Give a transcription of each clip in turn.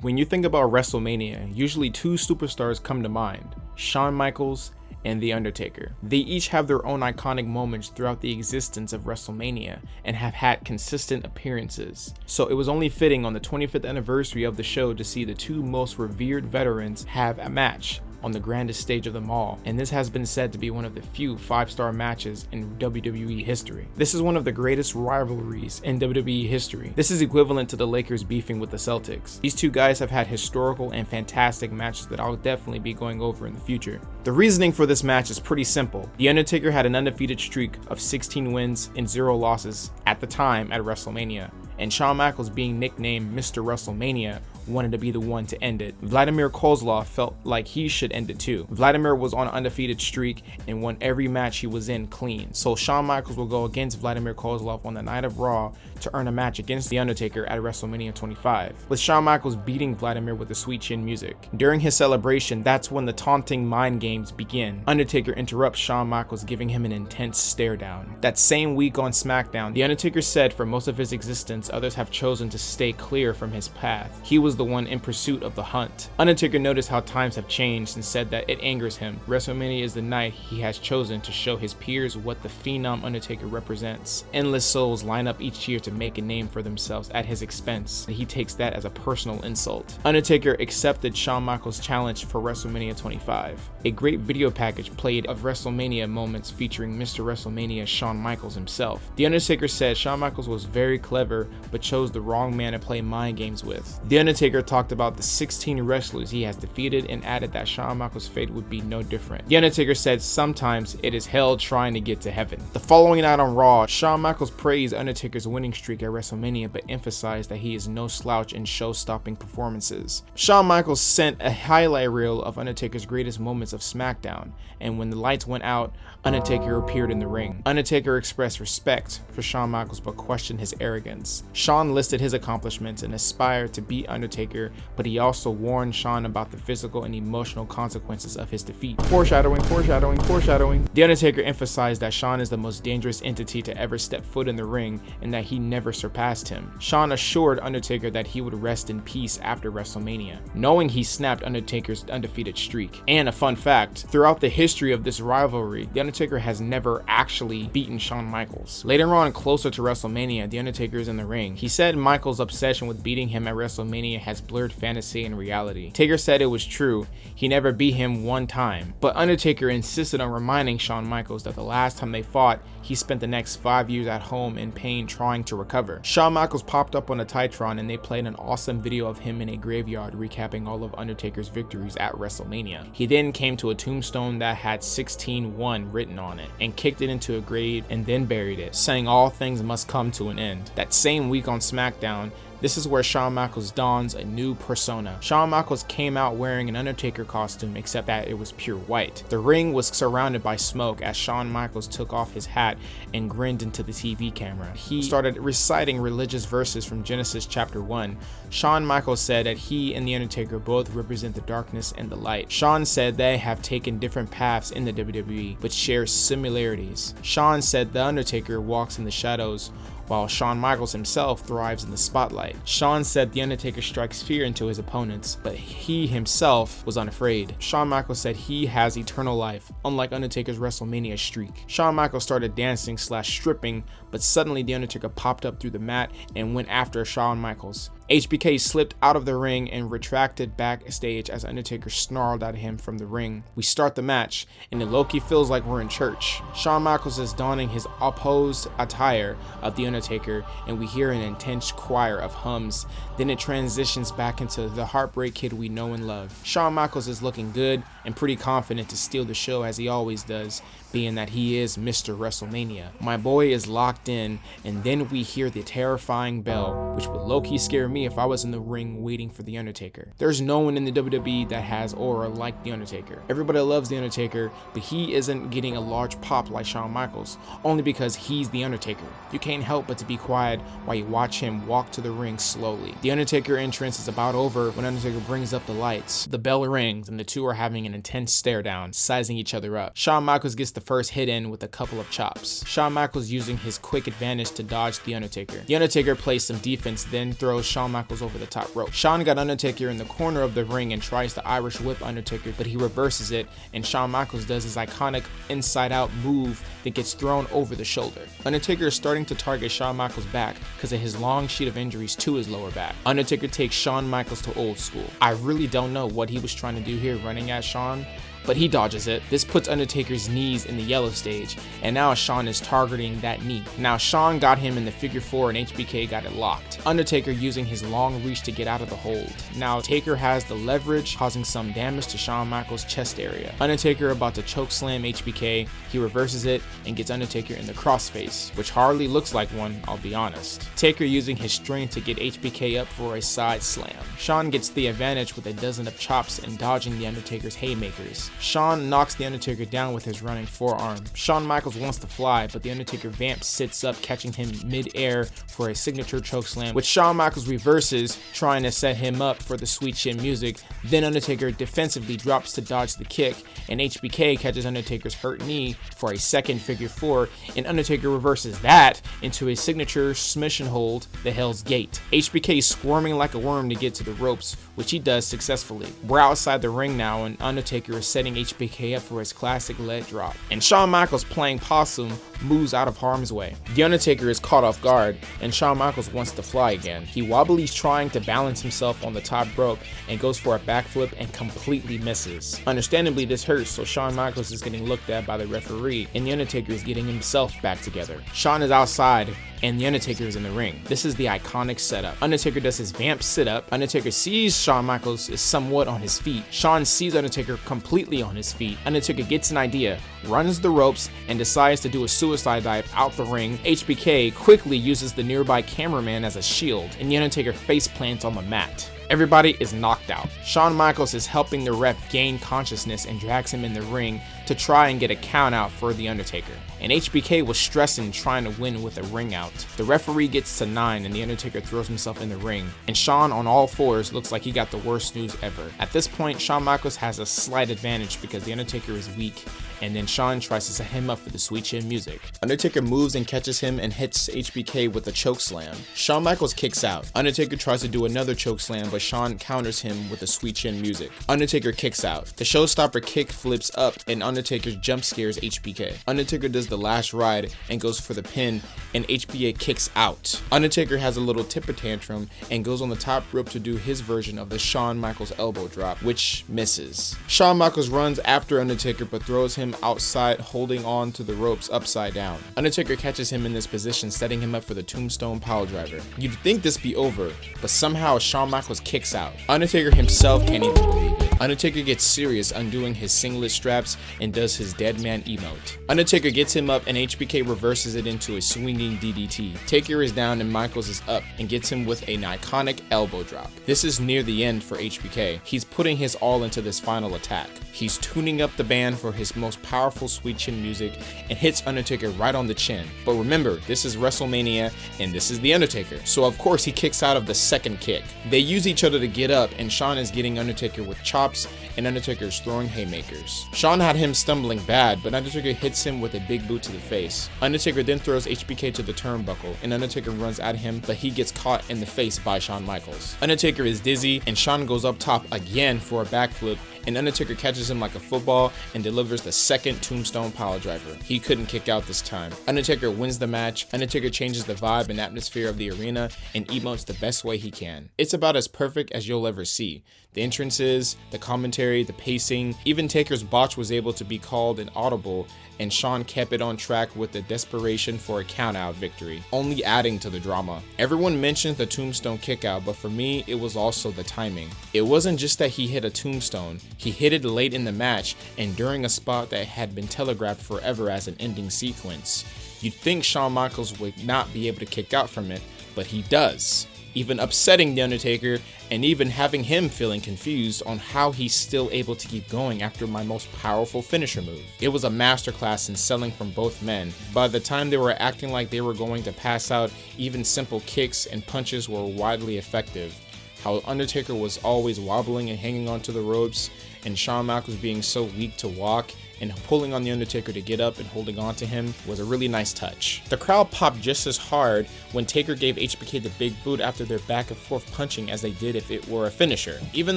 When you think about WrestleMania, usually two superstars come to mind, Shawn Michaels and The Undertaker. They each have their own iconic moments throughout the existence of WrestleMania and have had consistent appearances. So it was only fitting on the 25th anniversary of the show to see the two most revered veterans have a match on the grandest stage of them all, and this has been said to be one of the few 5-star matches in WWE history. This is one of the greatest rivalries in WWE history. This is equivalent to the Lakers beefing with the Celtics. These two guys have had historical and fantastic matches that I'll definitely be going over in the future. The reasoning for this match is pretty simple. The Undertaker had an undefeated streak of 16 wins and 0 losses at the time at WrestleMania, and Shawn Michaels, being nicknamed Mr. WrestleMania, wanted to be the one to end it. Vladimir Kozlov felt like he should end it too. Vladimir was on an undefeated streak and won every match he was in clean, so Shawn Michaels will go against Vladimir Kozlov on the night of Raw to earn a match against The Undertaker at WrestleMania 25, with Shawn Michaels beating Vladimir with the sweet chin music. During his celebration, that's when the taunting mind games begin. Undertaker interrupts Shawn Michaels, giving him an intense stare down. That same week on SmackDown, The Undertaker said for most of his existence, others have chosen to stay clear from his path. He was the one in pursuit of the hunt. Undertaker noticed how times have changed and said that it angers him. WrestleMania is the night he has chosen to show his peers what the Phenom Undertaker represents. Endless souls line up each year to make a name for themselves at his expense, and he takes that as a personal insult. Undertaker accepted Shawn Michaels' challenge for WrestleMania 25. A great video package played of WrestleMania moments featuring Mr. WrestleMania Shawn Michaels himself. The Undertaker said Shawn Michaels was very clever but chose the wrong man to play mind games with. The Undertaker talked about the 16 wrestlers he has defeated and added that Shawn Michaels' fate would be no different. The Undertaker said sometimes it is hell trying to get to heaven. The following night on Raw, Shawn Michaels praised Undertaker's winning streak at WrestleMania but emphasized that he is no slouch in show-stopping performances. Shawn Michaels sent a highlight reel of Undertaker's greatest moments of SmackDown, and when the lights went out, Undertaker appeared in the ring. Undertaker expressed respect for Shawn Michaels but questioned his arrogance. Shawn listed his accomplishments and aspired to beat Undertaker, but he also warned Shawn about the physical and emotional consequences of his defeat. Foreshadowing, foreshadowing, foreshadowing. The Undertaker emphasized that Shawn is the most dangerous entity to ever step foot in the ring and that he never surpassed him. Shawn assured Undertaker that he would rest in peace after WrestleMania, knowing he snapped Undertaker's undefeated streak. And a fun fact, throughout the history of this rivalry, The Undertaker has never actually beaten Shawn Michaels. Later on, closer to WrestleMania, The Undertaker is in the ring. He said Michaels' obsession with beating him at WrestleMania has blurred fantasy and reality. Taker said it was true, he never beat him one time, but Undertaker insisted on reminding Shawn Michaels that the last time they fought, he spent the next 5 years at home in pain trying to recover. Shawn Michaels popped up on a Titron and they played an awesome video of him in a graveyard recapping all of Undertaker's victories at WrestleMania. He then came to a tombstone that had 16-1 written on it and kicked it into a grave and then buried it, saying all things must come to an end. That same week on SmackDown, this is where Shawn Michaels dons a new persona. Shawn Michaels came out wearing an Undertaker costume, except that it was pure white. The ring was surrounded by smoke as Shawn Michaels took off his hat and grinned into the TV camera. He started reciting religious verses from Genesis chapter 1. Shawn Michaels said that he and The Undertaker both represent the darkness and the light. Shawn said they have taken different paths in the WWE, but share similarities. Shawn said The Undertaker walks in the shadows, while Shawn Michaels himself thrives in the spotlight. Shawn said The Undertaker strikes fear into his opponents, but he himself was unafraid. Shawn Michaels said he has eternal life, unlike Undertaker's WrestleMania streak. Shawn Michaels started dancing / stripping, but suddenly The Undertaker popped up through the mat and went after Shawn Michaels. HBK slipped out of the ring and retracted backstage as Undertaker snarled at him from the ring. We start the match, and it low-key feels like we're in church. Shawn Michaels is donning his opposed attire of The Undertaker, and we hear an intense choir of hums. Then it transitions back into the Heartbreak Kid we know and love. Shawn Michaels is looking good and pretty confident to steal the show as he always does, being that he is Mr. WrestleMania. My boy is locked in, and then we hear the terrifying bell, which would low-key scare me if I was in the ring waiting for The Undertaker. There's no one in the WWE that has aura like The Undertaker. Everybody loves The Undertaker, but he isn't getting a large pop like Shawn Michaels, only because he's The Undertaker. You can't help but to be quiet while you watch him walk to the ring slowly. The Undertaker entrance is about over when Undertaker brings up the lights. The bell rings, and the two are having an intense stare down, sizing each other up. Shawn Michaels gets the first hit in with a couple of chops. Shawn Michaels using his quick advantage to dodge The Undertaker. The Undertaker plays some defense, then throws Shawn Shawn Michaels over the top rope. Shawn got Undertaker in the corner of the ring and tries to Irish whip Undertaker, but he reverses it, and Shawn Michaels does his iconic inside out move that gets thrown over the shoulder. Undertaker is starting to target Shawn Michaels' back because of his long sheet of injuries to his lower back. Undertaker takes Shawn Michaels to old school. I really don't know what he was trying to do here running at Shawn, but he dodges it. This puts Undertaker's knees in the yellow stage, and now Shawn is targeting that knee. Now Shawn got him in the figure 4 and HBK got it locked. Undertaker using his long reach to get out of the hold. Now Taker has the leverage, causing some damage to Shawn Michaels' chest area. Undertaker about to choke slam HBK, he reverses it and gets Undertaker in the crossface, which hardly looks like one, I'll be honest. Taker using his strength to get HBK up for a side slam. Shawn gets the advantage with a dozen of chops and dodging the Undertaker's haymakers. Shawn knocks the Undertaker down with his running forearm. Shawn Michaels wants to fly, but the Undertaker vamp sits up, catching him mid-air for a signature chokeslam, which Shawn Michaels reverses, trying to set him up for the sweet chin music. Then Undertaker defensively drops to dodge the kick, and HBK catches Undertaker's hurt knee for a second figure 4, and Undertaker reverses that into a signature submission hold, the Hell's Gate. HBK squirming like a worm to get to the ropes, which he does successfully. We're outside the ring now, and Undertaker is setting HBK up for his classic leg drop, and Shawn Michaels, playing possum, moves out of harm's way. The Undertaker is caught off guard, and Shawn Michaels wants to fly again. He wobblies trying to balance himself on the top rope and goes for a backflip and completely misses. Understandably, this hurts, so Shawn Michaels is getting looked at by the referee, and the Undertaker is getting himself back together. Shawn is outside, and the Undertaker is in the ring. This is the iconic setup. Undertaker does his vamp sit up. Undertaker sees Shawn Michaels is somewhat on his feet. Shawn sees Undertaker completely on his feet. Undertaker gets an idea, runs the ropes, and decides to do a suicide dive out the ring. HBK quickly uses the nearby cameraman as a shield, and the Undertaker face plants on the mat. Everybody is knocked out. Shawn Michaels is helping the ref gain consciousness and drags him in the ring to try and get a count out for The Undertaker. And HBK was stressing trying to win with a ring out. The referee gets to 9 and The Undertaker throws himself in the ring. And Shawn on all fours looks like he got the worst news ever. At this point, Shawn Michaels has a slight advantage because The Undertaker is weak, and then Shawn tries to set him up for the sweet chin music. Undertaker moves and catches him and hits HBK with a choke slam. Shawn Michaels kicks out. Undertaker tries to do another choke slam, but Shawn counters him with the sweet chin music. Undertaker kicks out. The showstopper kick flips up and Undertaker jump scares HBK. Undertaker does the last ride and goes for the pin, and HBK kicks out. Undertaker has a little temper tantrum and goes on the top rope to do his version of the Shawn Michaels elbow drop, which misses. Shawn Michaels runs after Undertaker but throws him outside, holding on to the ropes upside down. Undertaker catches him in this position, setting him up for the tombstone piledriver. You'd think this be over, but somehow Shawn Michaels kicks out. Undertaker himself can't even believe it. Undertaker gets serious, undoing his singlet straps and does his dead man emote. Undertaker gets him up and HBK reverses it into a swinging DDT. Taker is down and Michaels is up and gets him with an iconic elbow drop. This is near the end for HBK. He's putting his all into this final attack. He's tuning up the band for his most powerful sweet chin music and hits Undertaker right on the chin. But remember, this is WrestleMania and this is The Undertaker, so of course he kicks out of the second kick. They use each other to get up, and Shawn is getting Undertaker with chops and Undertaker is throwing haymakers. Shawn had him stumbling bad, but Undertaker hits him with a big boot to the face. Undertaker then throws HBK to the turnbuckle, and Undertaker runs at him, but he gets caught in the face by Shawn Michaels. Undertaker is dizzy, and Shawn goes up top again for a backflip, and Undertaker catches him like a football and delivers the second tombstone piledriver. He couldn't kick out this time. Undertaker wins the match. Undertaker changes the vibe and atmosphere of the arena and emotes the best way he can. It's about as perfect as you'll ever see. The entrances, the commentary, the pacing, even Taker's botch was able to be called an audible, and Shawn kept it on track with the desperation for a countout victory, only adding to the drama. Everyone mentions the tombstone kickout, but for me, it was also the timing. It wasn't just that he hit a tombstone, he hit it late in the match and during a spot that had been telegraphed forever as an ending sequence. You'd think Shawn Michaels would not be able to kick out from it, but he does, even upsetting The Undertaker and even having him feeling confused on how he's still able to keep going after my most powerful finisher move. It was a masterclass in selling from both men. By the time they were acting like they were going to pass out, even simple kicks and punches were widely effective. how Undertaker was always wobbling and hanging onto the ropes, and Shawn Michaels being so weak to walk and pulling on the Undertaker to get up and holding on to him was a really nice touch. The crowd popped just as hard when Taker gave HBK the big boot after their back and forth punching as they did if it were a finisher. Even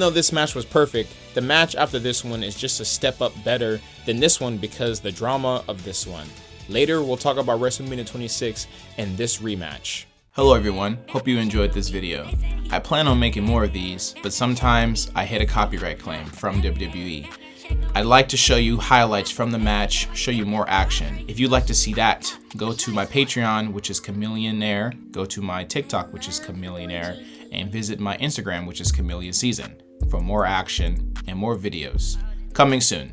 though this match was perfect, the match after this one is just a step up better than this one because the drama of this one. Later, we'll talk about WrestleMania 26 and this rematch. Hello everyone, hope you enjoyed this video. I plan on making more of these, but sometimes I hit a copyright claim from WWE. I'd like to show you highlights from the match, show you more action. If you'd like to see that, go to my Patreon, which is Chameleonaire, go to my TikTok, which is Chameleonaire, and visit my Instagram, which is Chameleon Season, for more action and more videos. Coming soon.